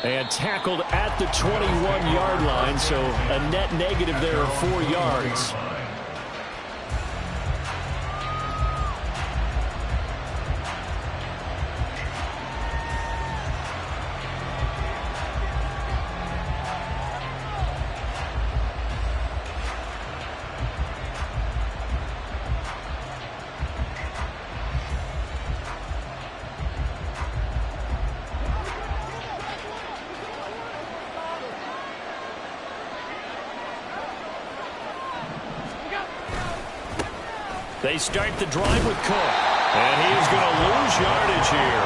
And tackled at the 21-yard line, so a net negative there of 4 yards. They start the drive with Cook. And he is going to lose yardage here.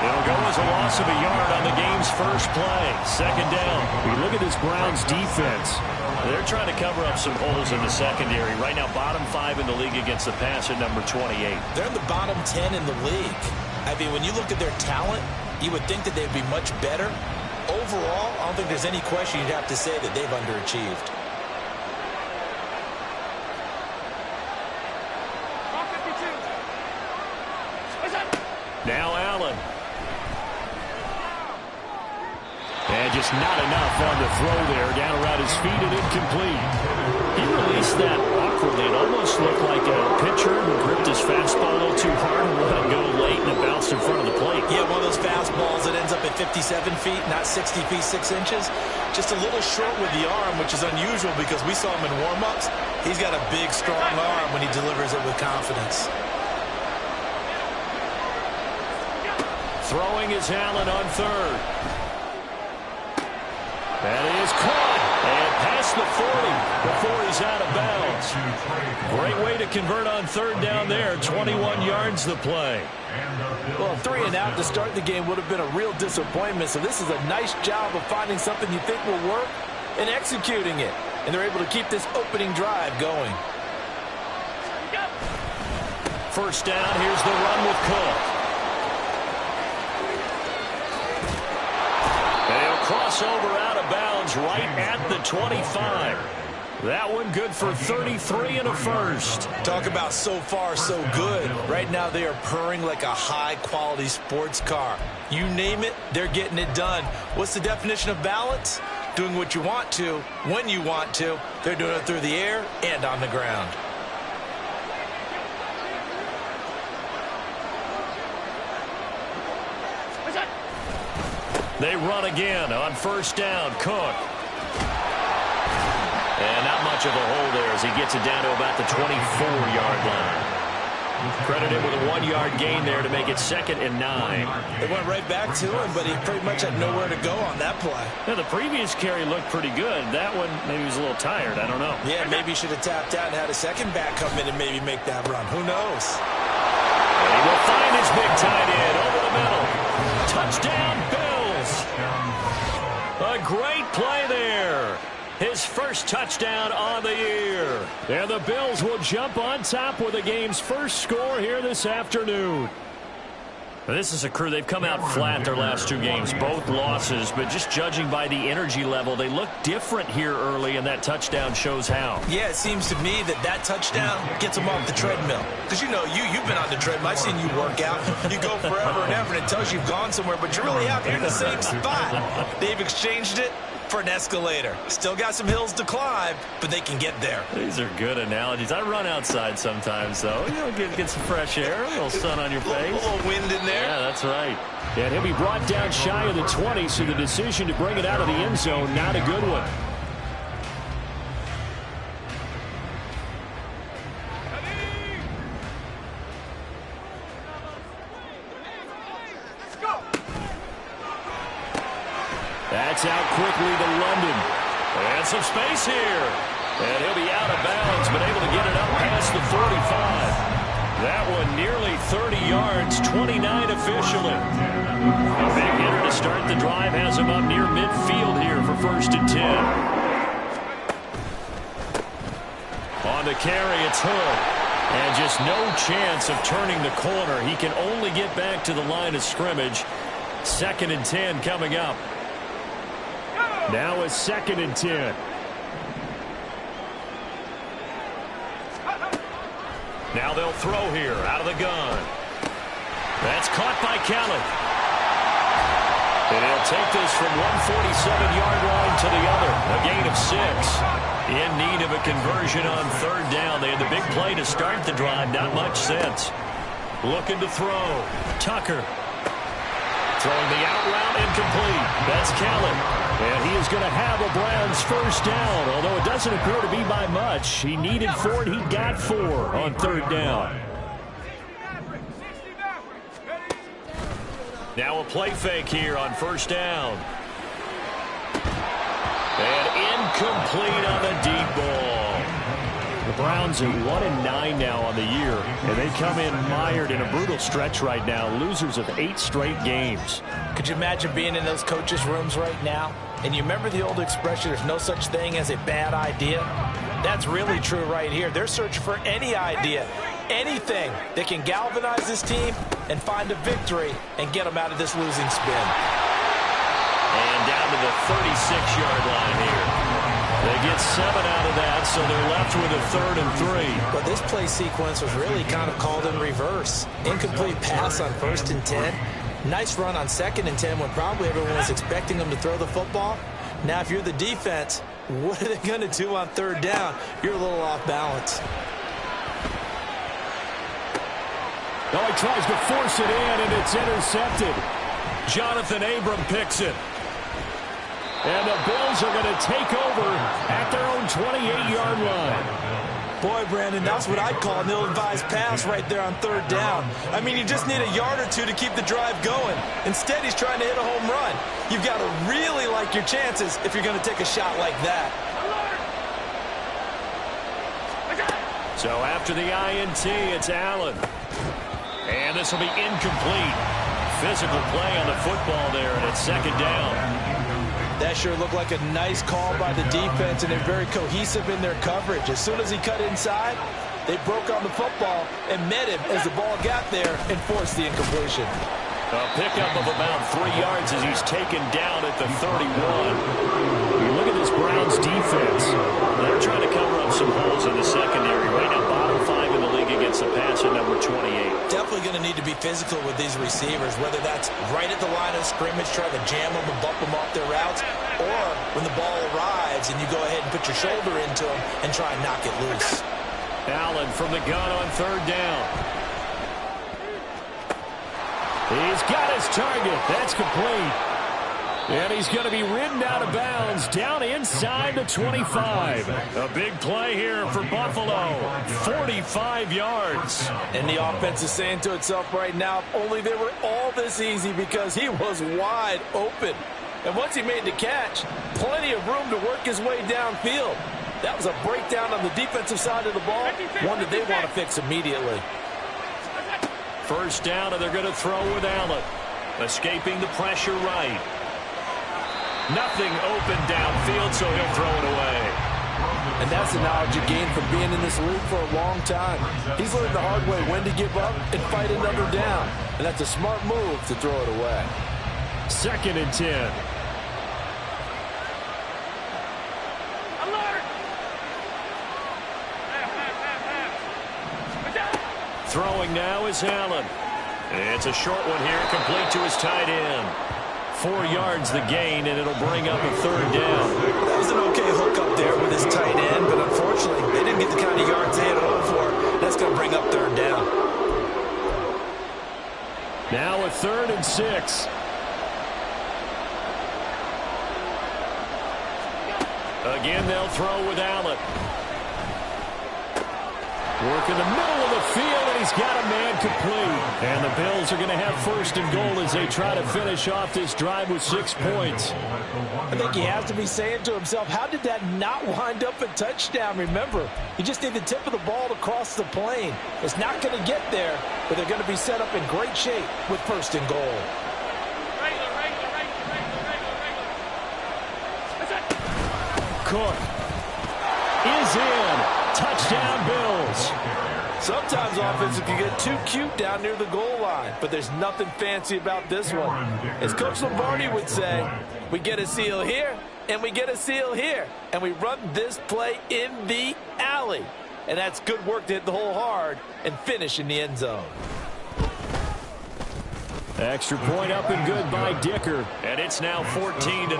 It'll go as a loss of a yard on the game's first play. Second down. We look at this Browns defense. They're trying to cover up some holes in the secondary. Right now, bottom 5 in the league against the pass at number 28. They're in the bottom 10 in the league. I mean, when you look at their talent, you would think that they'd be much better. Overall, I don't think there's any question you'd have to say that they've underachieved. Now Allen. And just not enough on the throw there. Down around his feet and incomplete. He released that awkwardly. It almost looked like a pitcher who gripped his fastball a little too hard and let it go late, and it bounced in front of the plate. Yeah, one of those fastballs that ends up at 57 feet, not 60 feet 6 inches. Just a little short with the arm, which is unusual because we saw him in warm-ups. He's got a big, strong arm when he delivers it with confidence. Throwing is Allen on third. That is caught. And past the 40 before he's out of bounds. Great way to convert on third down there. 21 yards the play. Well, 3 and out to start the game would have been a real disappointment. So this is a nice job of finding something you think will work and executing it. And they're able to keep this opening drive going. First down. Here's the run with Cook. Crossover out of bounds right at the 25. That one good for 33 and a first. Talk about so far so good. Right now they are purring like a high-quality sports car. You name it, they're getting it done. What's the definition of balance? Doing what you want to, when you want to. They're doing it through the air and on the ground. They run again on first down. Cook. And not much of a hole there as he gets it down to about the 24-yard line. Credited with a 1-yard gain there to make it 2nd and 9. They went right back to him, but he pretty much had nowhere to go on that play. Yeah, the previous carry looked pretty good. That one, maybe he was a little tired. I don't know. Yeah, maybe he should have tapped out and had a second back come in and maybe make that run. Who knows? And he will find his big tight end over the middle. Touchdown, Bills. A great play there. His first touchdown on the year. And the Bills will jump on top with the game's first score here this afternoon. This is a crew. They've come out flat their last 2 games, both losses, but just judging by the energy level, they look different here early, and that touchdown shows how. Yeah, it seems to me that touchdown gets them off the treadmill. Because, you know, you've been on the treadmill. I've seen you work out. You go forever and ever, and it tells you you've gone somewhere, but you're really out here in the same spot. They've exchanged it for an escalator. Still got some hills to climb, but they can get there. These are good analogies. I run outside sometimes, though. You know, get some fresh air, a little sun on your face. A little wind in there. Yeah, that's right. And he'll be brought down shy of the 20, so the decision to bring it out of the end zone, not a good one. That's out quickly to London. And some space here. And he'll be out of bounds, but able to get it up past the 45. That one nearly 30 yards, 29 officially. A big hitter to start the drive has him up near midfield here for 1st and 10. On the carry, it's Hood. And just no chance of turning the corner. He can only get back to the line of scrimmage. 2nd and 10 coming up. Now it's 2nd and 10. Now they'll throw here out of the gun. That's caught by Kelly. And he'll take this from 147-yard line to the other. A gain of 6. In need of a conversion on third down. They had the big play to start the drive. Not much sense. Looking to throw. Tucker. Throwing the out route incomplete. That's Kellen. And he is going to have a Browns first down. Although it doesn't appear to be by much. He needed 4 and he got 4 on third down. Now a play fake here on first down. And incomplete on the deep ball. The Browns are 1-9 now on the year, and they come in mired in a brutal stretch right now, losers of 8 straight games. Could you imagine being in those coaches' rooms right now? And you remember the old expression, there's no such thing as a bad idea? That's really true right here. They're searching for any idea, anything that can galvanize this team and find a victory and get them out of this losing spin. And down to the 36-yard line here. They get 7 out of that, so they're left with a 3rd and 3. But this play sequence was really kind of called in reverse. Incomplete pass on 1st and 10. Nice run on 2nd and 10 when probably everyone was expecting them to throw the football. Now, if you're the defense, what are they going to do on 3rd down? You're a little off balance. Oh, he tries to force it in, and it's intercepted. Jonathan Abram picks it. And the Bills are going to take over at their own 28-yard line. Boy, Brandon, that's what I'd call an ill-advised pass right there on 3rd down. I mean, you just need a yard or 2 to keep the drive going. Instead, he's trying to hit a home run. You've got to really like your chances if you're going to take a shot like that. So after the INT, it's Allen. And this will be incomplete. Physical play on the football there, and it's 2nd down. That sure looked like a nice call by the defense, and they're very cohesive in their coverage. As soon as he cut inside, they broke on the football and met him as the ball got there and forced the incompletion. A pickup of about 3 yards as he's taken down at the 31. Look at this Browns defense. They're trying to cover up some holes in the secondary. Right now, bottom 5 in the league against the pass at number 28. Definitely going to need to be physical with these receivers, whether that's right at the line of scrimmage, trying to jam them and bump them off their routes, or when the ball arrives and you go ahead and put your shoulder into them and try and knock it loose. Allen from the gun on 3rd down. He's got his target. That's complete. And he's going to be ridden out of bounds down inside the 25. A big play here for Buffalo. 45 yards. And the offense is saying to itself right now, if only they were all this easy, because he was wide open. And once he made the catch, plenty of room to work his way downfield. That was a breakdown on the defensive side of the ball, one that they want to fix immediately. First down, and they're going to throw with Allen. Escaping the pressure right. Nothing open downfield, so he'll throw it away. And that's the knowledge you gain from being in this league for a long time. He's learned the hard way when to give up and fight another down. And that's a smart move to throw it away. 2nd and 10. Throwing now is Allen. It's a short one here, complete to his tight end. 4 yards the gain, and it'll bring up a 3rd down. That was an okay hook up there with his tight end, but unfortunately, they didn't get the kind of yards they had hoped for. That's going to bring up 3rd down. Now a 3rd and 6. Again, they'll throw with Allen. Work in the middle of the field, and he's got a man complete. And the Bills are going to have 1st and goal as they try to finish off this drive with 6 points. I think he has to be saying to himself, how did that not wind up a touchdown? Remember, you just need the tip of the ball to cross the plane. It's not going to get there, but they're going to be set up in great shape with 1st and goal. Cook is in. Touchdown, Bills. Sometimes offenses can get too cute down near the goal line, but there's nothing fancy about this one. As Coach Lombardi would say, we get a seal here, and we get a seal here, and we run this play in the alley. And that's good work to hit the hole hard and finish in the end zone. Extra point up and good by Dicker. And it's now 14-0.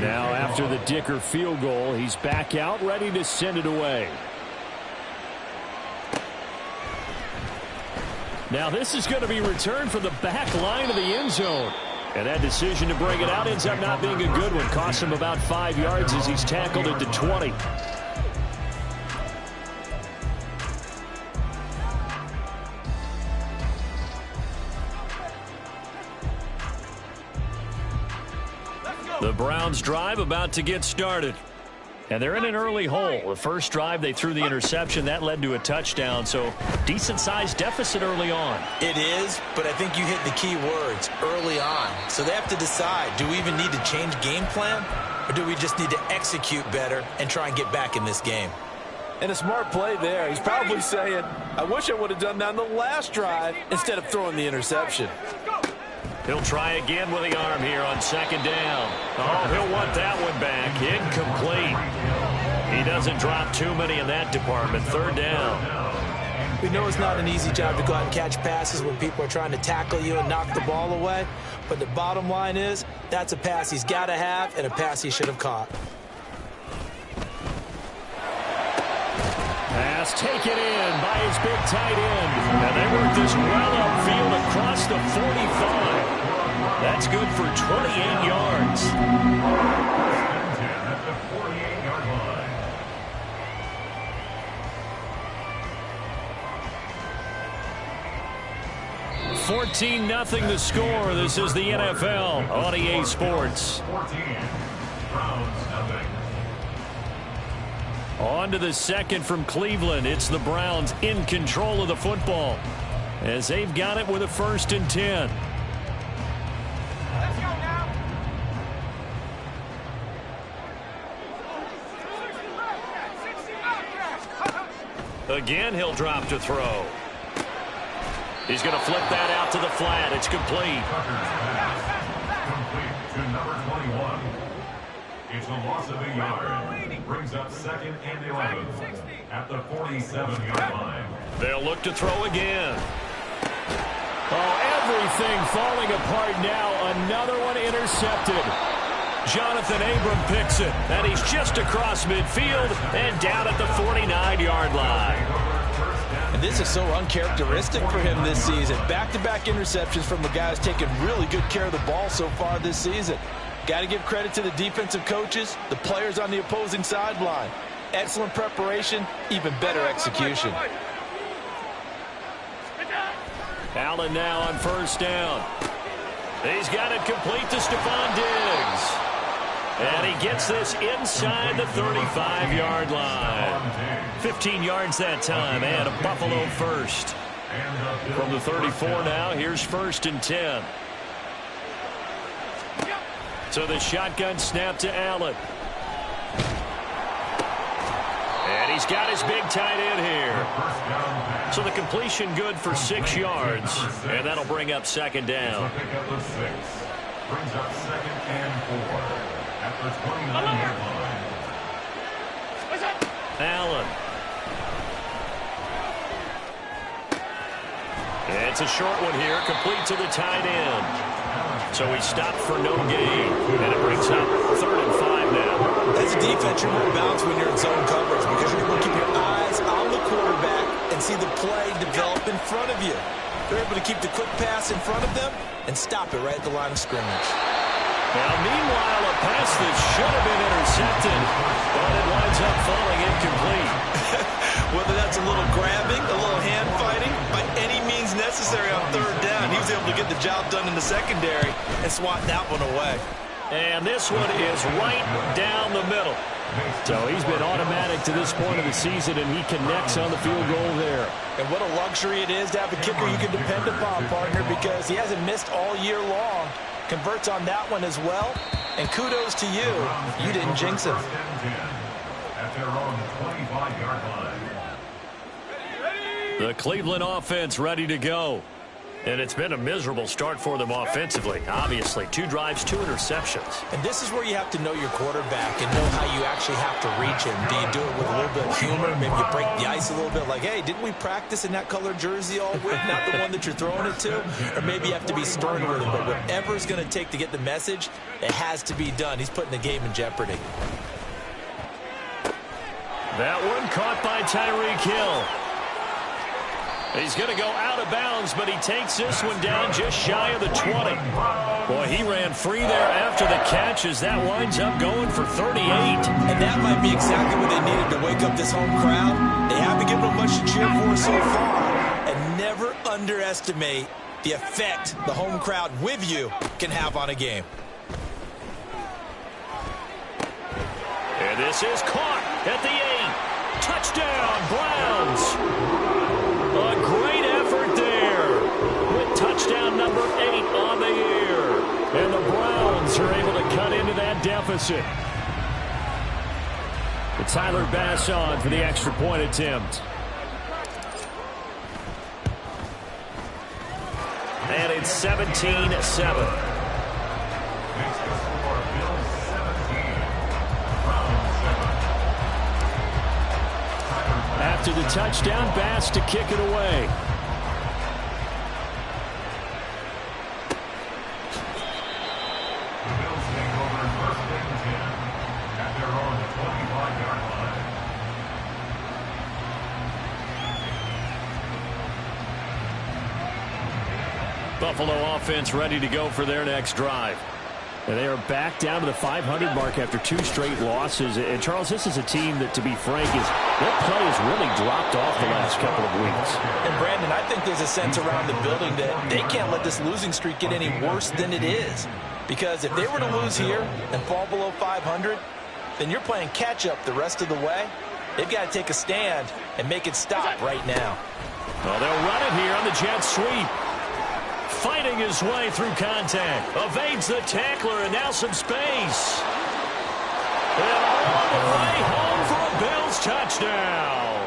Now after the Dicker field goal, he's back out ready to send it away. Now this is going to be returned from the back line of the end zone. And that decision to bring it out ends up not being a good one. Cost him about 5 yards as he's tackled it to 20. The Browns drive about to get started. And they're in an early hole. The first drive, they threw the interception. That led to a touchdown, so decent-sized deficit early on. It is, but I think you hit the key words, early on. So they have to decide, do we even need to change game plan, or do we just need to execute better and try and get back in this game? And a smart play there. He's probably saying, I wish I would have done that on the last drive instead of throwing the interception. He'll try again with the arm here on second down. Oh, he'll want that one back. Incomplete. He doesn't drop too many in that department. Third down. We know it's not an easy job to go out and catch passes when people are trying to tackle you and knock the ball away. But the bottom line is, that's a pass he's got to have and a pass he should have caught. Pass taken in by his big tight end. And they work this well upfield across the 45. That's good for 28 yards. 14-0 the score. This is the NFL on EA Sports. On to the second from Cleveland. It's the Browns in control of the football as they've got it with a 1st and 10. Let's go now. Again, he'll drop to throw. He's going to flip that out to the flat. It's complete. Complete to number 21. It's a loss of a yard. Brings up 2nd and 11 at the 47-yard line. They'll look to throw again. Oh, everything falling apart now. Another one intercepted. Jonathan Abram picks it, and he's just across midfield and down at the 49-yard line. And this is so uncharacteristic for him this season. Back-to-back interceptions from the guys taking really good care of the ball so far this season. Got to give credit to the defensive coaches, the players on the opposing sideline. Excellent preparation, even better execution. Allen now on 1st down. He's got it complete to Stephon Diggs. And he gets this inside the 35-yard line. 15 yards that time, and a Buffalo first. From the 34 now, here's 1st and 10. So the shotgun snap to Allen. And he's got his big tight end here. So the completion good for 6 yards. And that'll bring up 2nd down. Brings up 2nd and 4 at the 29-yard line. Allen. It's a short one here, complete to the tight end. So he stopped for no gain, and it brings up 3rd and 5 now. As a defense, you're more balanced when you're in zone coverage because you're able to keep your eyes on the quarterback and see the play develop in front of you. They're able to keep the quick pass in front of them and stop it right at the line of scrimmage. Now, meanwhile, a pass that should have been intercepted, but it winds up falling incomplete. Whether that's a little grabbing, a little hand fighting, by any means necessary on 3rd down, he was able to get the job done in the secondary and swat that one away. And this one is right down the middle. So he's been automatic to this point of the season, and he connects on the field goal there. And what a luxury it is to have a kicker you can depend upon, partner, because he hasn't missed all year long. Converts on that one as well. And kudos to you. You didn't jinx him. At their own 25-yard line. The Cleveland offense ready to go. And it's been a miserable start for them offensively. Obviously, 2 drives, 2 interceptions. And this is where you have to know your quarterback and know how you actually have to reach him. Do you do it with a little bit of humor? Maybe you break the ice a little bit like, hey, didn't we practice in that colored jersey all week, not the one that you're throwing it to? Or maybe you have to be stern with him. But whatever it's going to take to get the message, it has to be done. He's putting the game in jeopardy. That one caught by Tyreek Hill. He's going to go out of bounds, but he takes this one down just shy of the 20. Boy, he ran free there after the catch as that winds up going for 38. And that might be exactly what they needed to wake up this home crowd. They haven't given them much to cheer for so far. And never underestimate the effect the home crowd with you can have on a game. And this is caught at the 8. Touchdown, Browns. A great effort there with touchdown number 8 on the year. And the Browns are able to cut into that deficit. Tyler Bass on for the extra point attempt. And it's 17-7. After the touchdown, Bass to kick it away. The Bills take over first and 10 at their own 25-yard line. Buffalo offense ready to go for their next drive. And they are back down to the 500 mark after 2 straight losses. And, Charles, this is a team that, to be frank, their play has really dropped off the last couple of weeks. And, Brandon, I think there's a sense around the building that they can't let this losing streak get any worse than it is. Because if they were to lose here and fall below 500, then you're playing catch-up the rest of the way. They've got to take a stand and make it stop right now. Well, they'll run it here on the jet sweep. Fighting his way through contact. Evades the tackler, and now some space. And all the way home for a Bills touchdown.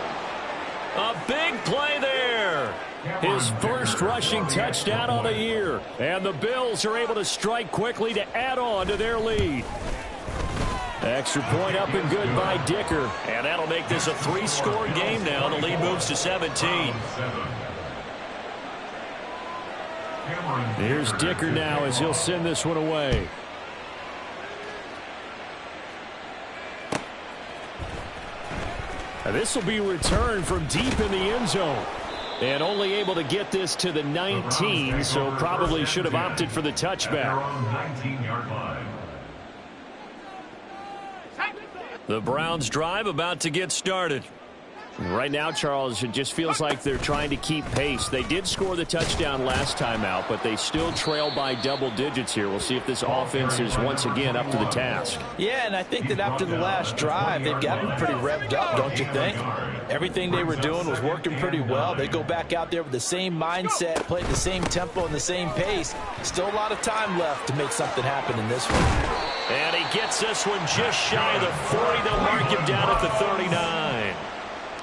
A big play there. His first rushing touchdown on the year. And the Bills are able to strike quickly to add on to their lead. Extra point up and good by Dicker. And that'll make this a 3-score game now. The lead moves to 17. Here's Dicker now as he'll send this one away. This will be returned from deep in the end zone. And only able to get this to the 19, so probably should have opted for the touchback. The Browns drive about to get started. Right now, Charles, it just feels like they're trying to keep pace. They did score the touchdown last time out, but they still trail by double digits here. We'll see if this offense is once again up to the task. Yeah, and I think that after the last drive, they've gotten pretty revved up, don't you think? Everything they were doing was working pretty well. They go back out there with the same mindset, play at the same tempo and the same pace. Still a lot of time left to make something happen in this one. And he gets this one just shy of the 40. They'll mark him down at the 39.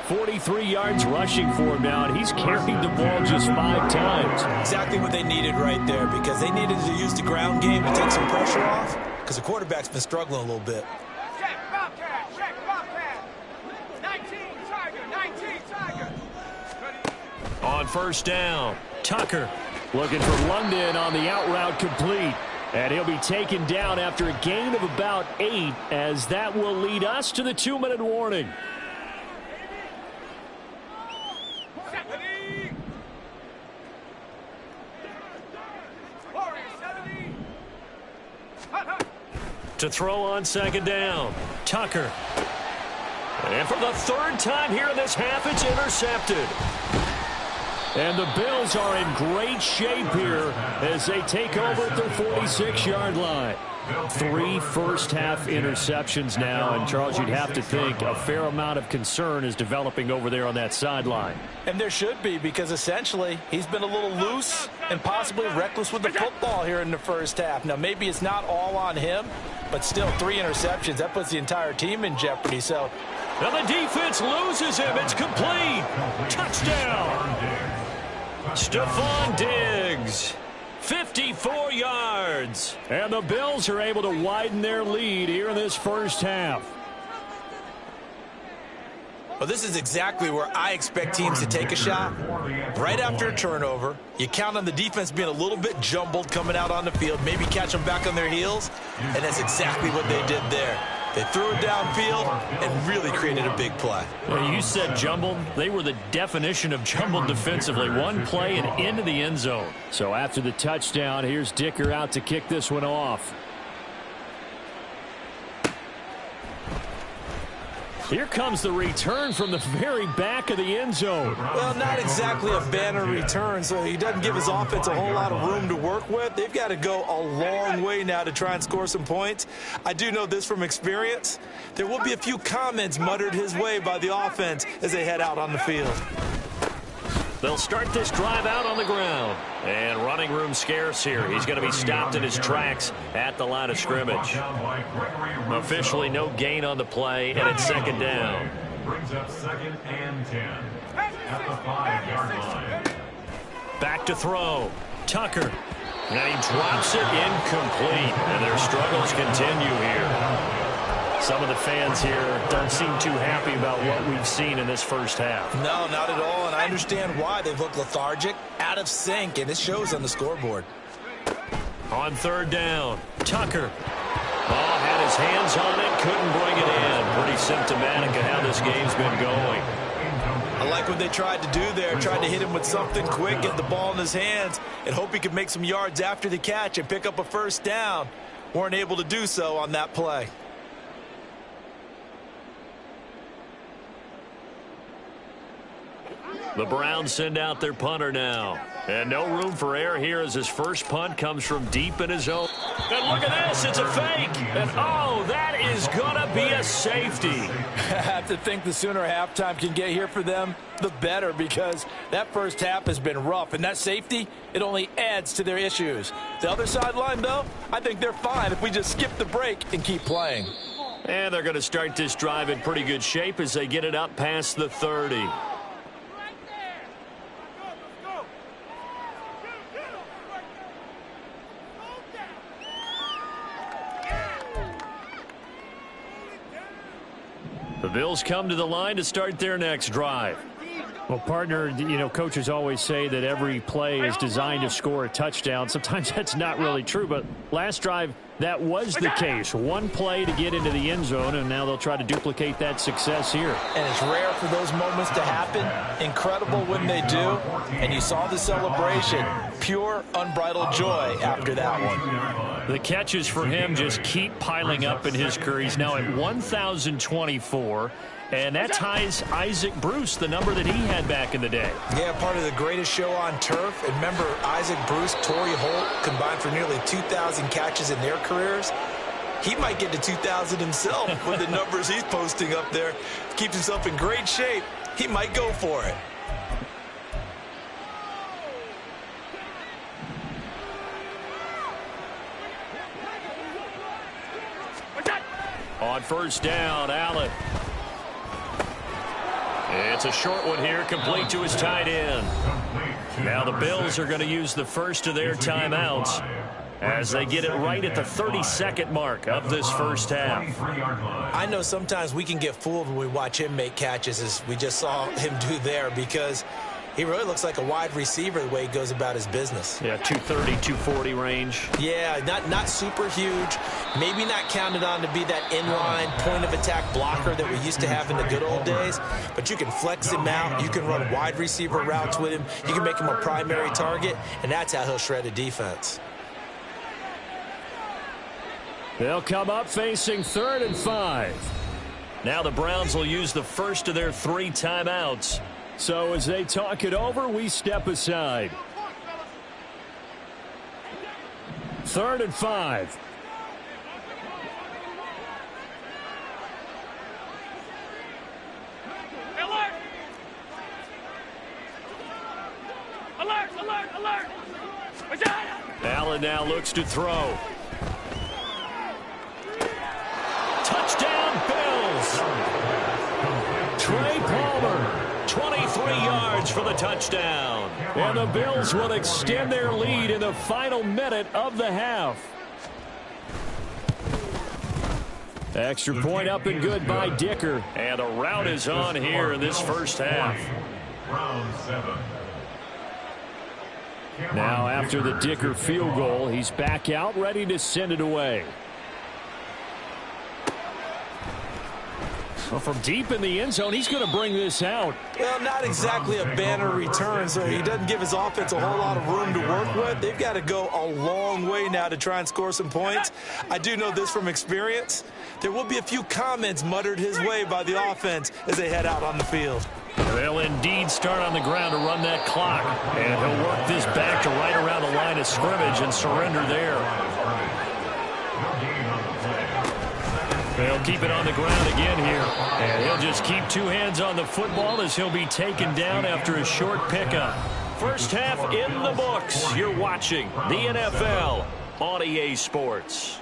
43 yards rushing for him now, and he's carried the ball just 5 times. Exactly what they needed right there, because they needed to use the ground game to take some pressure off, because the quarterback's been struggling a little bit. Check Bobcat. 19 Tiger. On first down, Tucker looking for London on the out route complete. And he'll be taken down after a gain of about 8, as that will lead us to the 2-minute warning. To throw on second down, Tucker. And for the 3rd time here in this half, it's intercepted. And the Bills are in great shape here as they take over at their 46-yard line. 3 first-half interceptions now, and Charles, you'd have to think a fair amount of concern is developing over there on that sideline. And there should be, because essentially he's been a little loose and possibly reckless with the football here in the first half. Now, maybe it's not all on him, but still 3 interceptions. That puts the entire team in jeopardy. So now the defense loses him. It's complete. Touchdown. Stephon Diggs, 54 yards. And the Bills are able to widen their lead here in this first half. Well, this is exactly where I expect teams to take a shot. Right after a turnover, you count on the defense being a little bit jumbled coming out on the field, maybe catch them back on their heels, and that's exactly what they did there. They threw it downfield and really created a big play. Well, you said jumbled. They were the definition of jumbled defensively. One play and into the end zone. So after the touchdown, here's Dicker out to kick this one off. Here comes the return from the very back of the end zone. Well, not exactly a banner return, so he doesn't give his offense a whole lot of room to work with. They've got to go a long way now to try and score some points. I do know this from experience. There will be a few comments muttered his way by the offense as they head out on the field. They'll start this drive out on the ground. And running room scarce here. He's going to be stopped in his tracks at the line of scrimmage. Officially no gain on the play, and it's second down. Brings up 2nd and 10 at the 5-yard line. Back to throw. Tucker. And he drops it incomplete. And their struggles continue here. Some of the fans here don't seem too happy about what we've seen in this first half. No, not at all, and I understand why. They've looked lethargic, out of sync, and it shows on the scoreboard. On third down, Tucker. Ball had his hands on it, couldn't bring it in. Pretty symptomatic of how this game's been going. I like what they tried to do there, tried to hit him with something quick, get the ball in his hands, and hope he could make some yards after the catch and pick up a first down. Weren't able to do so on that play. The Browns send out their punter now. And no room for error here as his first punt comes from deep in his own. And look at this, it's a fake. And oh, that is going to be a safety. I have to think the sooner halftime can get here for them, the better, because that first half has been rough. And that safety, it only adds to their issues. The other sideline, though, I think they're fine if we just skip the break and keep playing. And they're going to start this drive in pretty good shape as they get it up past the 30. The Bills come to the line to start their next drive. Well, partner, you know, coaches always say that every play is designed to score a touchdown. Sometimes that's not really true, but last drive, that was the case. One play to get into the end zone, and now they'll try to duplicate that success here. And it's rare for those moments to happen. Incredible when they do. And you saw the celebration. Pure, unbridled joy after that one. The catches for him just keep piling up in his career. He's now at 1,024. And that ties Isaac Bruce, the number that he had back in the day. Yeah, part of the greatest show on turf. And remember, Isaac Bruce, Torrey Holt combined for nearly 2,000 catches in their careers. He might get to 2,000 himself with the numbers he's posting up there. Keeps himself in great shape. He might go for it. On first down, Allen. It's a short one here, complete to his tight end. Now the Bills are going to use the first of their timeouts as they get it right at the 32nd mark of this first half. I know sometimes we can get fooled when we watch him make catches, as we just saw him do there, because he really looks like a wide receiver the way he goes about his business. Yeah, 230, 240 range. Yeah, not super huge. Maybe not counted on to be that inline point-of-attack blocker that we used to have in the good old days. But you can flex him out. You can run wide receiver routes with him. You can make him a primary target, and that's how he'll shred a defense. They'll come up facing 3rd and 5. Now the Browns will use the first of their 3 timeouts. So as they talk it over, we step aside. 3rd and 5. Alert! Alert! Alert! Alert! Allen now looks to throw. Touchdown, Bills! Trey Palmer, 23 yards yards for the touchdown. And the Bills will extend their lead in the final minute of the half. Extra point up and good by Dicker. And the rout is on here in this first half. Round 7. Now after the Dicker field goal, he's back out ready to send it away. Well, from deep in the end zone, he's going to bring this out. Well, not exactly a banner return, so he doesn't give his offense a whole lot of room to work with. They've got to go a long way now to try and score some points. I do know this from experience. There will be a few comments muttered his way by the offense as they head out on the field. They'll indeed start on the ground to run that clock. And he'll work this back to right around the line of scrimmage and surrender there. They'll keep it on the ground again here. And he'll just keep two hands on the football as he'll be taken down after a short pickup. First half in the books. You're watching the NFL on EA Sports.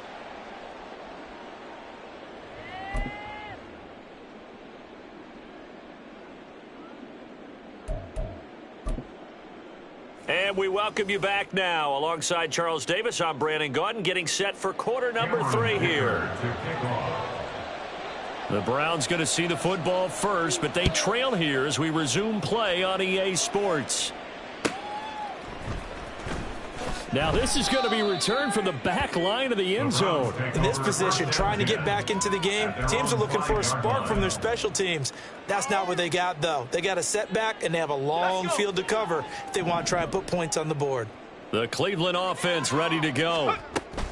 And we welcome you back now. Alongside Charles Davis, I'm Brandon Gaudin, getting set for quarter number 3 here. The Browns going to see the football first, but they trail here as we resume play on EA Sports. Now this is going to be returned from the back line of the end zone. In this position, trying to get back into the game, teams are looking for a spark from their special teams. That's not what they got, though. They got a setback, and they have a long field to cover if they want to try and put points on the board. The Cleveland offense ready to go.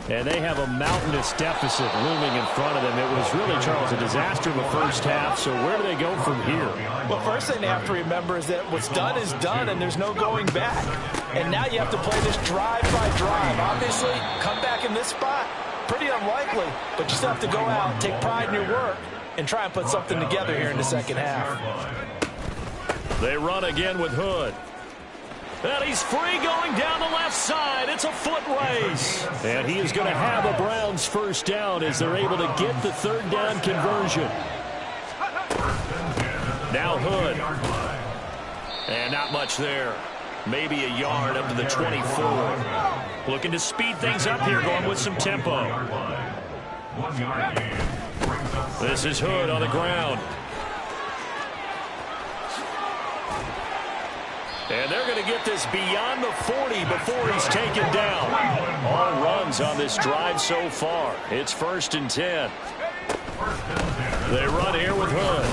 And they have a mountainous deficit looming in front of them. It was really, Charles, a disaster in the first half. So where do they go from here? Well, first thing they have to remember is that what's done is done, and there's no going back. And now you have to play this drive by drive. Obviously, come back in this spot, pretty unlikely. But you still have to go out, take pride in your work, and try and put something together here in the second half. They run again with Hood. And he's free going down the left side. It's a foot race. And he is going to have a Browns first down as they're able to get the third down conversion. Now Hood. And not much there. Maybe a yard up to the 24. Looking to speed things up here, going with some tempo. This is Hood on the ground. And they're going to get this beyond the 40 before he's taken down. All runs on this drive so far. It's 1st and 10. They run here with Hood.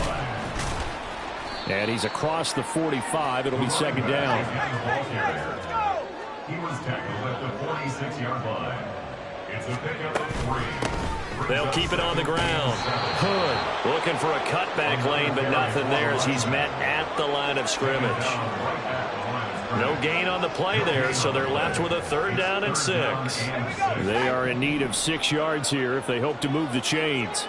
And he's across the 45. It'll be 2nd down. He was tackled at the 46-yard line. It's a pickup of 3. They'll keep it on the ground. Hood looking for a cutback lane, but nothing there as he's met at the line of scrimmage. No gain on the play there, so they're left with a 3rd down and 6. They are in need of 6 yards here if they hope to move the chains.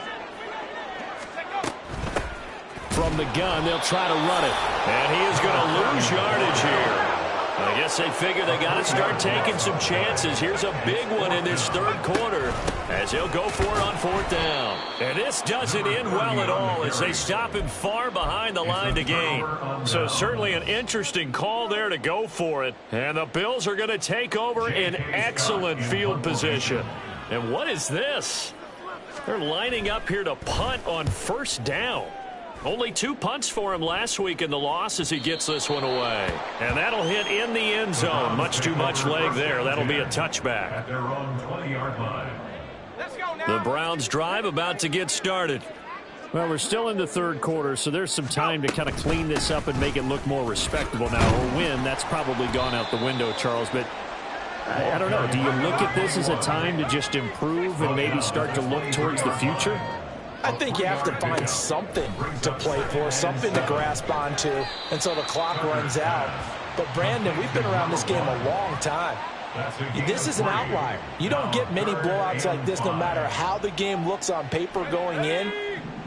From the gun, they'll try to run it. And he is going to lose yardage here. I guess they figure they got to start taking some chances. Here's a big one in this 3rd quarter as he'll go for it on 4th down. And this doesn't end well at all as they stop him far behind the line to gain. So certainly an interesting call there to go for it. And the Bills are going to take over in excellent field position. And what is this? They're lining up here to punt on 1st down. Only 2 punts for him last week in the loss as he gets this one away. And that'll hit in the end zone. Much too much leg there. That'll be a touchback. At their own 20-yard line. The Browns drive about to get started. Well, we're still in the 3rd quarter, so there's some time to kind of clean this up and make it look more respectable now. A win, that's probably gone out the window, Charles, but I don't know. Do you look at this as a time to just improve and maybe start to look towards the future? I think you have to find something to play for, something to grasp onto until the clock runs out. But, Brandon, we've been around this game a long time. This is an outlier. You don't get many blowouts like this no matter how the game looks on paper going in.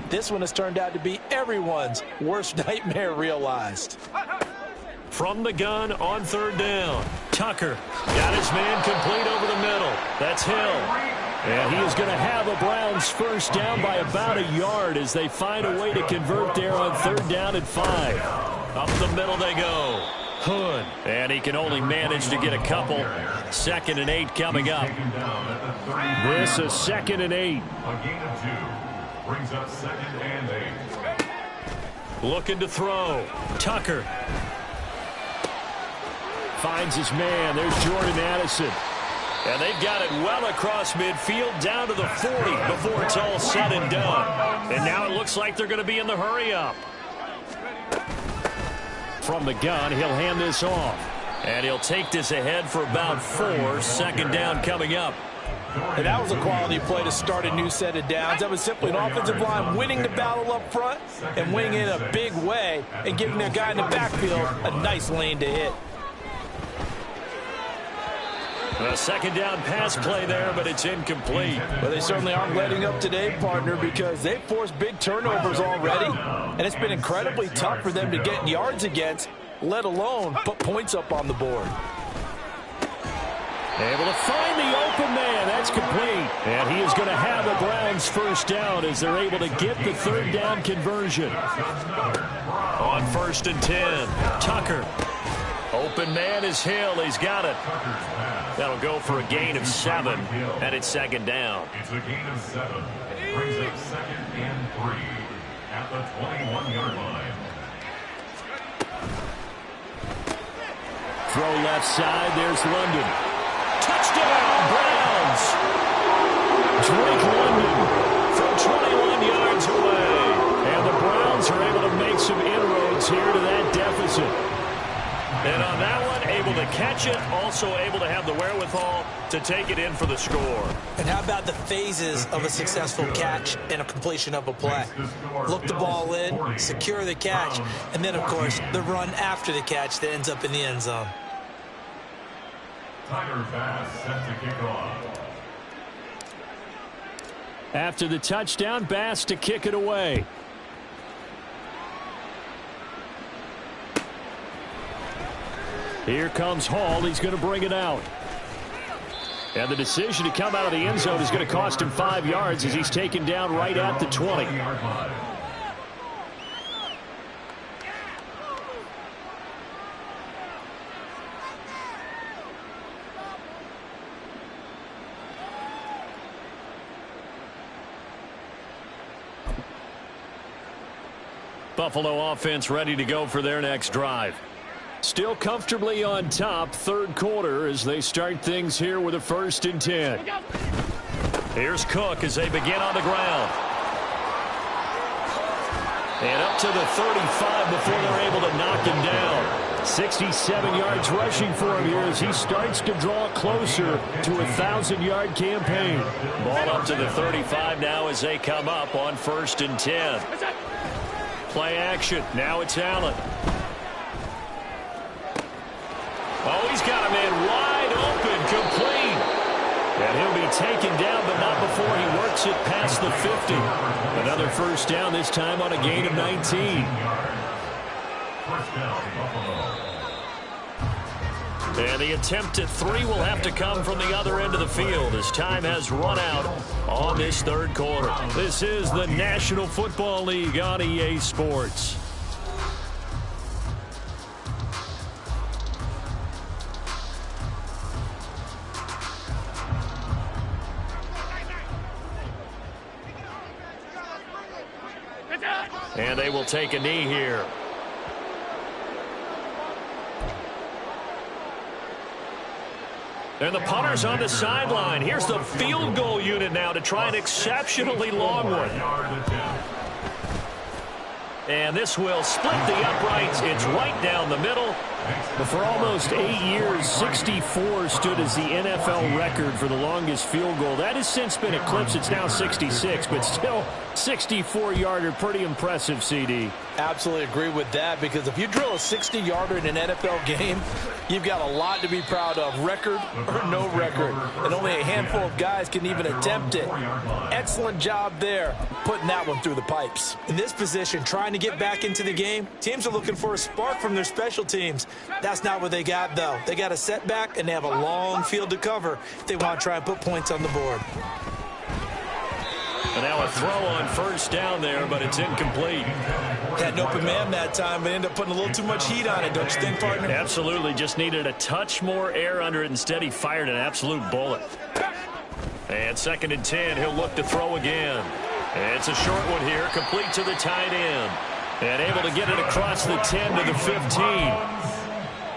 This one has turned out to be everyone's worst nightmare realized. From the gun on 3rd down. Tucker got his man complete over the middle. That's Hill. And he is going to have a Browns first down by about a yard as they find a way to convert there on 3rd down and 5. Up the middle they go. Hood. And he can only manage to get a couple. 2nd and 8 coming up. This is 2nd and 8. A gain of 2 brings up 2nd and 8. Looking to throw. Tucker. Finds his man. There's Jordan Addison. And they've got it well across midfield down to the 40 before it's all said and done. And now it looks like they're going to be in the hurry-up. From the gun, he'll hand this off. And he'll take this ahead for about 4. 2nd down coming up. And that was a quality play to start a new set of downs. That was simply an offensive line winning the battle up front and winning in a big way and giving their guy in the backfield a nice lane to hit. A 2nd down pass play there, but it's incomplete. Well, they certainly aren't letting up today, partner, because they've forced big turnovers already, and it's been incredibly tough for them to get yards against, let alone put points up on the board. Able to find the open man. That's complete. And he is going to have the Browns' 1st down as they're able to get the 3rd down conversion. On 1st and 10, Tucker. Open man is Hill. He's got it. That'll go for a gain of 7, and it's 2nd down. It's a gain of 7. Brings up 2nd and 3 at the 21-yard line. Throw left side. There's London. Touchdown, Browns! Drake London from 21 yards away. And the Browns are able to make some inroads here to that deficit. And on that one, able to catch it, also able to have the wherewithal to take it in for the score. And how about the phases of a successful catch and a completion of a play? Look the ball in, secure the catch, and then, of course, the run after the catch that ends up in the end zone. Tiger pass set to kick off. After the touchdown, Bass to kick it away. Here comes Hall. He's going to bring it out. And the decision to come out of the end zone is going to cost him 5 yards as he's taken down right at the 20. Buffalo offense ready to go for their next drive. Still comfortably on top, 3rd quarter as they start things here with a 1st and 10. Here's Cook as they begin on the ground. And up to the 35 before they're able to knock him down. 67 yards rushing for him here as he starts to draw closer to a 1,000-yard campaign. Ball up to the 35 now as they come up on 1st and 10. Play action. Now it's Allen. Oh, he's got a man wide open, complete. And he'll be taken down, but not before he works it past the 50. Another 1st down, this time on a gain of 19. 1st down, Buffalo. And the attempt at 3 will have to come from the other end of the field as time has run out on this 3rd quarter. This is the National Football League on EA Sports. And they will take a knee here. And the punter's on the sideline. Here's the field goal unit now to try an exceptionally long one. And this will split the uprights. It's right down the middle. But for almost 8 years, 64 stood as the NFL record for the longest field goal. That has since been eclipsed. It's now 66, but still 64-yarder. Pretty impressive, CD. Absolutely agree with that, because if you drill a 60-yarder in an NFL game, you've got a lot to be proud of, record or no record. And only a handful of guys can even attempt it. Excellent job there, putting that one through the pipes. In this position, trying to get back into the game, teams are looking for a spark from their special teams. That's not what they got, though. They got a setback, and they have a long field to cover if they want to try and put points on the board. And now a throw on first down there, but it's incomplete. Had an open man that time, but ended up putting a little too much heat on it, don't you think, partner? Absolutely. Just needed a touch more air under it. Instead, he fired an absolute bullet. And 2nd and 10, he'll look to throw again. It's a short one here, complete to the tight end. And able to get it across the 10 to the 15.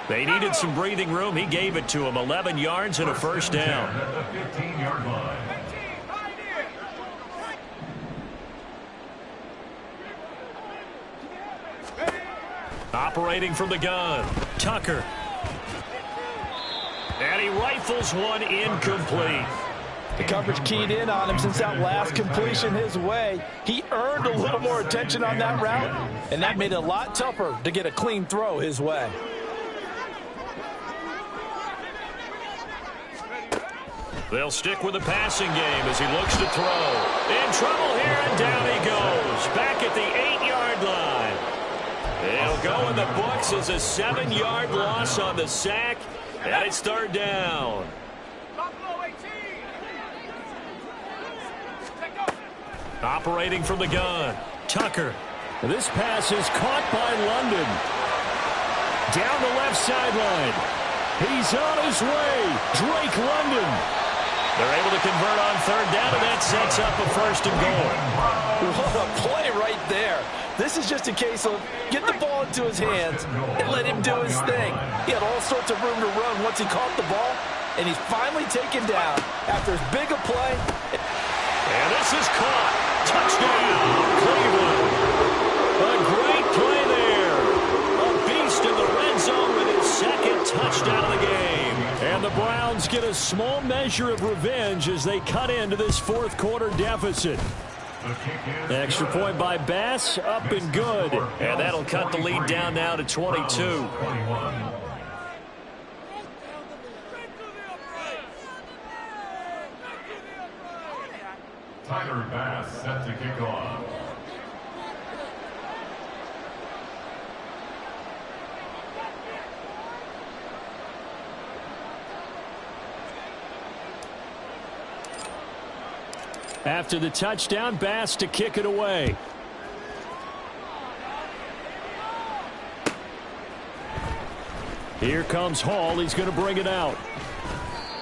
They needed some breathing room. He gave it to them. 11 yards and a first down. Operating from the gun, Tucker. And he rifles one incomplete. The coverage keyed in on him since that last completion his way. He earned a little more attention on that route, and that made it a lot tougher to get a clean throw his way. They'll stick with the passing game as he looks to throw. In trouble here, and down he goes. Back at the 8-yard line. It'll go in the books as a 7-yard loss on the sack, and it's 3rd down. Operating from the gun, Tucker. This pass is caught by London. Down the left sideline. He's on his way. Drake London. They're able to convert on 3rd down, and that sets up a 1st and goal. What a play right there. This is just a case of get the ball into his hands and let him do his thing. He had all sorts of room to run once he caught the ball, and he's finally taken down after as big a play. And this is caught. Touchdown, Cleveland. A great play there. A beast in the red zone with his 2nd touchdown of the game. And the Browns get a small measure of revenge as they cut into this 4th quarter deficit. Extra point by Bass, up and good. And that'll cut the lead down now to 22. Tyler Bass set to kick off. After the touchdown, Bass to kick it away. Here comes Hall. He's going to bring it out.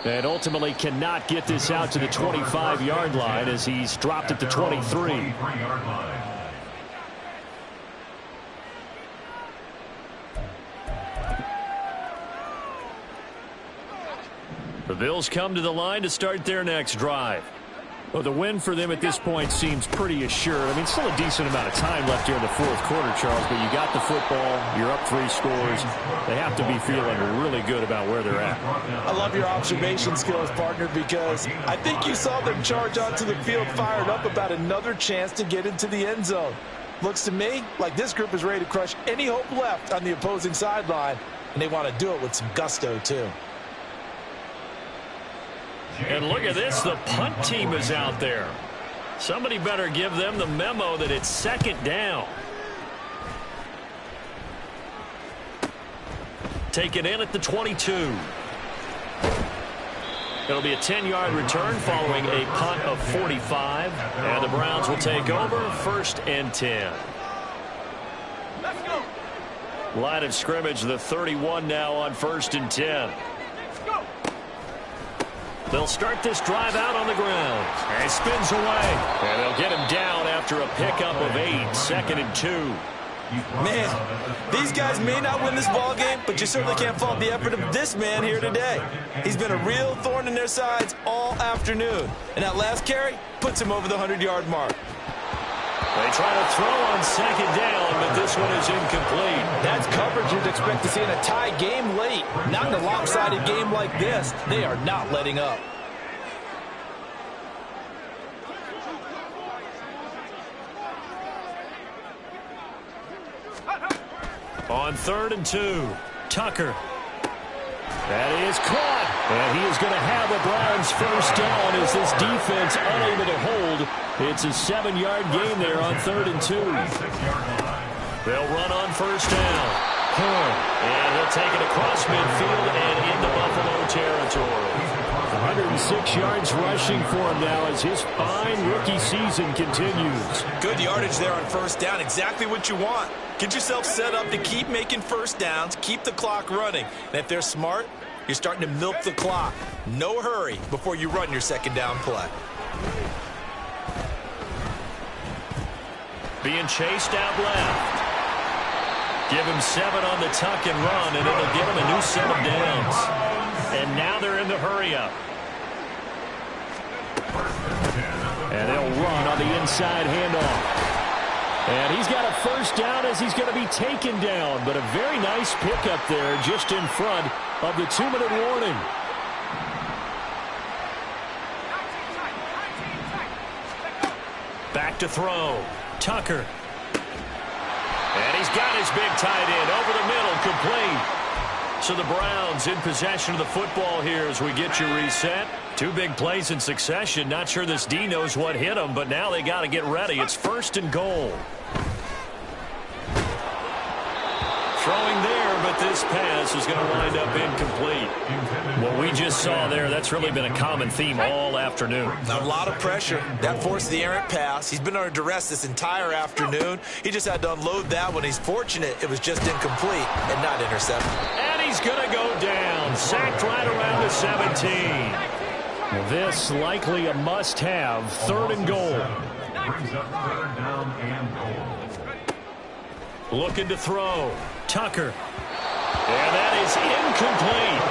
And ultimately cannot get this out to the 25-yard line as he's dropped at the 23. The Bills come to the line to start their next drive. Well, the win for them at this point seems pretty assured. I mean, still a decent amount of time left here in the 4th quarter, Charles, but you got the football, you're up 3 scores. They have to be feeling really good about where they're at. I love your observation skills, partner, because I think you saw them charge onto the field fired up about another chance to get into the end zone. Looks to me like this group is ready to crush any hope left on the opposing sideline, and they want to do it with some gusto, too. And look at this, the punt team is out there. Somebody better give them the memo that it's 2nd down. Taken in at the 22. It'll be a 10-yard return following a punt of 45. And the Browns will take over 1st and 10. Let's go. Line of scrimmage, the 31 now on 1st and 10. They'll start this drive out on the ground. And he spins away. And they'll get him down after a pickup of 8. 2nd and 2. Man, these guys may not win this ball game, but you certainly can't fault the effort of this man here today. He's been a real thorn in their sides all afternoon. And that last carry puts him over the 100-yard mark. They try to throw on 2nd down, but this one is incomplete. That's coverage you'd expect to see in a tie game late. Not in a lopsided game like this. They are not letting up. On 3rd and 2, Tucker. That is caught. And he is going to have a Browns 1st down as this defense unable to hold. It's a 7-yard gain there on 3rd and 2. They'll run on 1st down. And he'll take it across midfield and into Buffalo territory. 106 yards rushing for him now as his fine rookie season continues. Good yardage there on first down. Exactly what you want. Get yourself set up to keep making first downs, keep the clock running. And if they're smart, you're starting to milk the clock. No hurry before you run your second down play. Being chased out left. Give him 7 on the tuck and run, and it'll give him a new set of downs. And now they're in the hurry-up. And they'll run on the inside handoff. And he's got a first down as he's going to be taken down. But a very nice pickup there just in front of the 2-minute warning. Back to throw. Tucker. And he's got his big tight end over the middle, complete. So the Browns in possession of the football here as we get you reset. 2 big plays in succession. Not sure this D knows what hit him, but now they got to get ready. It's 1st and goal. Throwing there, but this pass is going to wind up incomplete. What we just saw there, that's really been a common theme all afternoon. A lot of pressure. That forced the errant pass. He's been under duress this entire afternoon. He just had to unload that one. He's fortunate it was just incomplete and not intercepted. And he's going to go down. Sacked right around the 17. This likely a must-have. 3rd and goal. Brings up 3rd down and goal. Looking to throw. Tucker. And that is incomplete.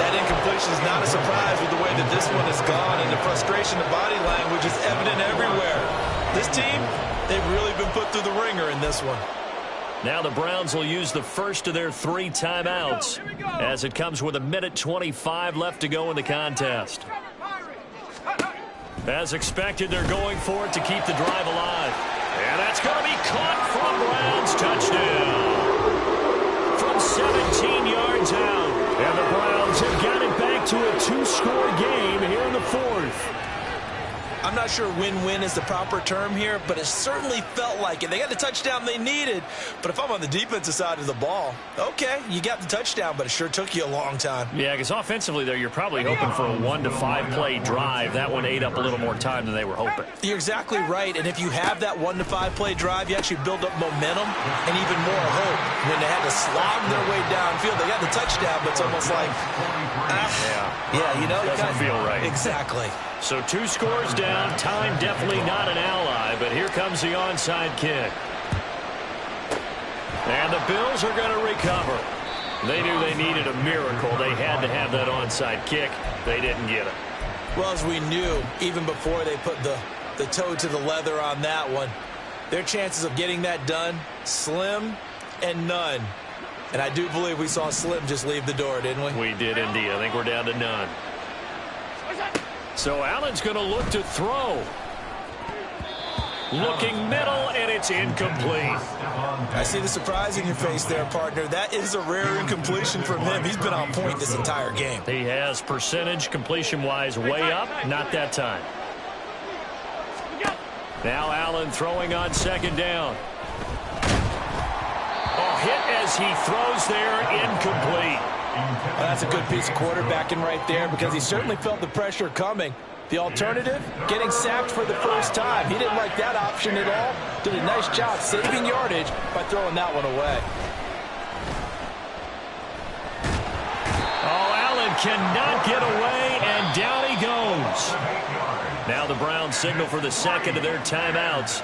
That incompletion is not a surprise with the way that this one has gone, and the frustration of body language is evident everywhere. This team, they've really been put through the ringer in this one. Now the Browns will use the first of their 3 timeouts as it comes with 1:25 left to go in the contest. As expected, they're going for it to keep the drive alive. And that's going to be caught from Browns. Touchdown. From 17 yards out. And the Browns have got it back to a 2-score game here in the 4th. I'm not sure win-win is the proper term here, but it certainly felt like it. They got the touchdown they needed, but if I'm on the defensive side of the ball, okay, you got the touchdown, but it sure took you a long time. Yeah, because offensively there, you're probably hoping for a 1 to 5 play drive. That one ate up a little more time than they were hoping. You're exactly right, and if you have that 1 to 5 play drive, you actually build up momentum and even more hope. When they had to slog their way downfield, they got the touchdown, but it's almost like, yeah, you know, doesn't feel right. Exactly. So 2 scores down. Time definitely not an ally, but here comes the onside kick. And the Bills are going to recover. They knew they needed a miracle. They had to have that onside kick. They didn't get it. Well, as we knew, even before they put the toe to the leather on that one, their chances of getting that done, slim and none. And I do believe we saw Slim just leave the door, didn't we? We did indeed. I think we're down to none. So Allen's going to look to throw. Looking middle, and it's incomplete. I see the surprise in your face there, partner. That is a rare incompletion from him. He's been on point this entire game. He has percentage completion-wise way up. Not that time. Now Allen throwing on 2nd down. Hit as he throws there, incomplete. Well, that's a good piece of quarterbacking right there because he certainly felt the pressure coming. The alternative, getting sacked for the first time. He didn't like that option at all. Did a nice job saving yardage by throwing that one away. Oh, Allen cannot get away, and down he goes. Now the Browns signal for the 2nd of their timeouts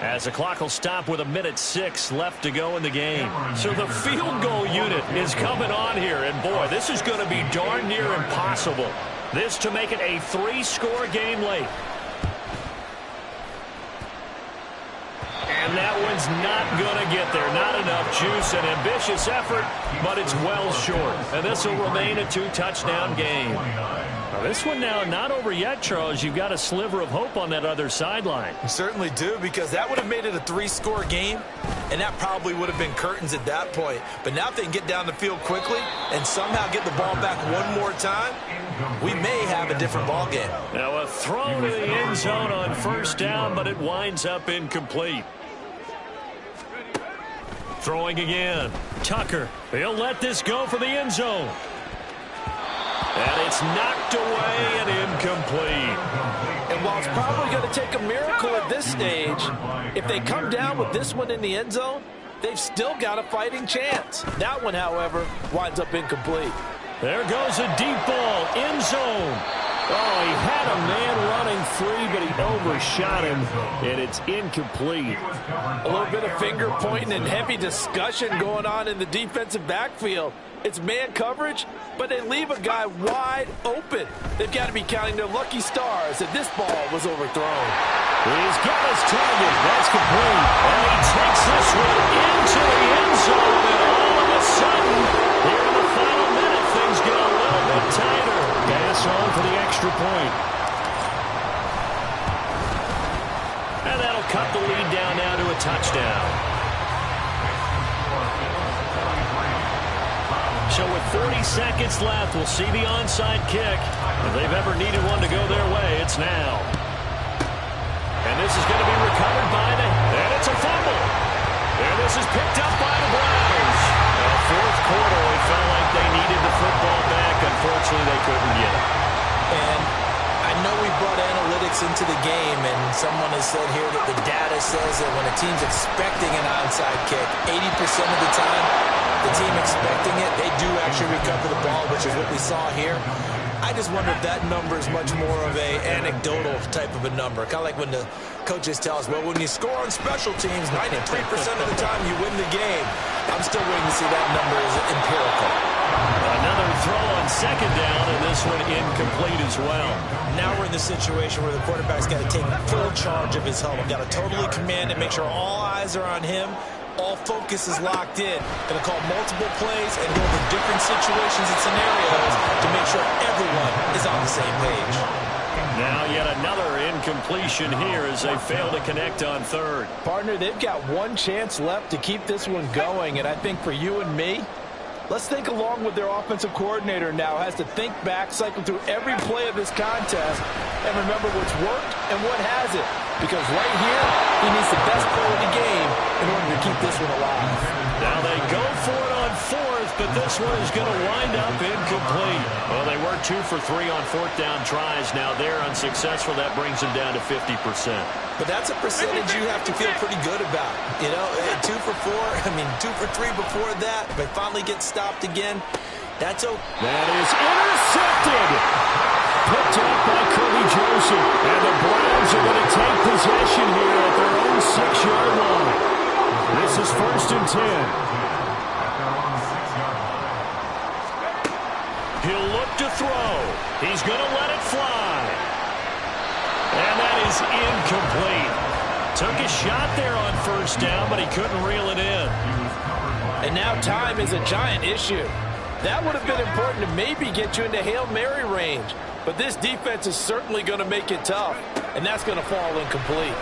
as the clock will stop with 1:06 left to go in the game. So the field goal unit is coming on here, and boy, this is going to be darn near impossible. This to make it a 3-score game late. And that one's not going to get there. Not enough juice. An ambitious effort, but it's well short. And this will remain a 2-touchdown game. Now this one now not over yet, Charles. You've got a sliver of hope on that other sideline. You certainly do, because that would have made it a 3-score game, and that probably would have been curtains at that point. But now if they can get down the field quickly and somehow get the ball back one more time, we may have a different ball game. Now a throw to the end zone on 1st down, but it winds up incomplete. Throwing again. Tucker. He'll let this go for the end zone. And it's knocked away and incomplete. And while it's probably going to take a miracle at this stage, if they come down with this one in the end zone, they've still got a fighting chance. That one, however, winds up incomplete. There goes a deep ball, end zone. Oh, he had a man running free, but he overshot him, and it's incomplete. A little bit of finger pointing and heavy discussion going on in the defensive backfield. It's man coverage, but they leave a guy wide open. They've got to be counting their lucky stars that this ball was overthrown. He's got his target. That's complete. And he takes this one into the end zone, and all of a sudden, here in the final minute, things get a little bit tighter. Pass on for the extra point. And that'll cut the lead down now to a touchdown. So with 40 seconds left, we'll see the onside kick. If they've ever needed one to go their way, it's now. And this is going to be recovered by and it's a fumble. And this is picked up by the Browns. Fourth quarter, we felt like they needed the football back. Unfortunately, they couldn't get it. And I know we brought analytics into the game, and someone has said here that the data says that when a team's expecting an onside kick, 80% of the time, the team expecting it, they do actually recover the ball, which is what we saw here. I just wonder if that number is much more of a anecdotal type of a number. Kind of like when the coaches tell us, well, when you score on special teams, 93% of the time you win the game. I'm still waiting to see that number is empirical. Another throw on second down, and this one incomplete as well. Now we're in the situation where the quarterback's got to take full charge of his helmet. Got to totally command it, make sure all eyes are on him. All focus is locked in. Going to call multiple plays and go over different situations and scenarios to make sure everyone is on the same page. Now yet another incompletion here as they fail to connect on third. Partner, they've got one chance left to keep this one going, and I think for you and me, let's think along with their offensive coordinator now. Has to think back, cycle through every play of this contest, and remember what's worked and what hasn't. Because right here, he needs the best play of the game in order to keep this one alive. Now they go for it on fourth, but this one is going to wind up incomplete. Well, they were 2 for 3 on fourth down tries. Now they're unsuccessful. That brings them down to 50%. But that's a percentage you have to feel pretty good about. You know, 2 for 4, 2 for 3 before that. They finally get stopped again. That's okay. That is intercepted. Picked up by Kirby Joseph. And the Browns are going to take possession here at their own 6-yard line. This is 1st and 10. He'll look to throw. He's going to let it fly. And that is incomplete. Took a shot there on first down, but he couldn't reel it in. And now time is a giant issue. That would have been important to maybe get you into Hail Mary range. But this defense is certainly going to make it tough, and that's going to fall incomplete.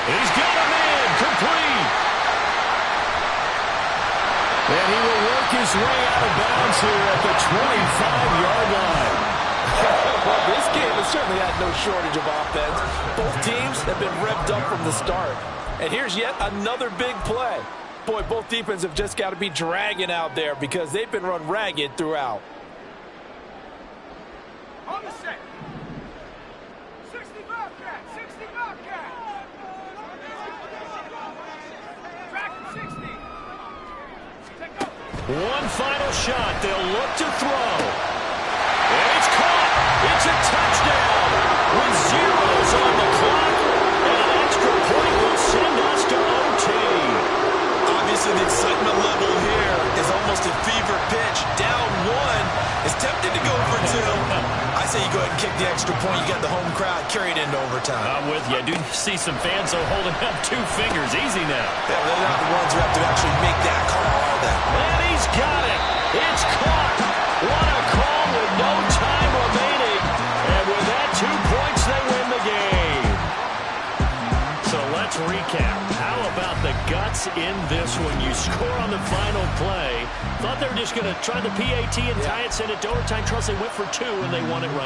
He's got a man, complete. And he will work his way out of bounds here at the 25-yard line. Well, this game has certainly had no shortage of offense. Both teams have been revved up from the start. And here's yet another big play. Boy, both defenses have just got to be dragging out there because they've been run ragged throughout. On the set. 60 Bobcat. 60 Bobcat. Track 60. Take over. One final shot. They'll look to throw. And it's caught. It's a touchdown with zeros on the clock. And an extra point will send us to OT. Obviously, the excitement level here is almost a fever pitch. Down 1 is tempted to go for 2. I say you go ahead and kick the extra point. You got the home crowd carried into overtime. I'm with you. I do see some fans holding up 2 fingers. Easy now. Yeah, they're not the ones who have to actually make that call. And he's got it. It's caught. What a call with no time remaining. And with that, 2 points, they win the game. So let's recap. How about the guts in this one? You score on the final play. Thought they were just going to try the PAT and tie it, send it to overtime. Trust they went for 2, and they won it right.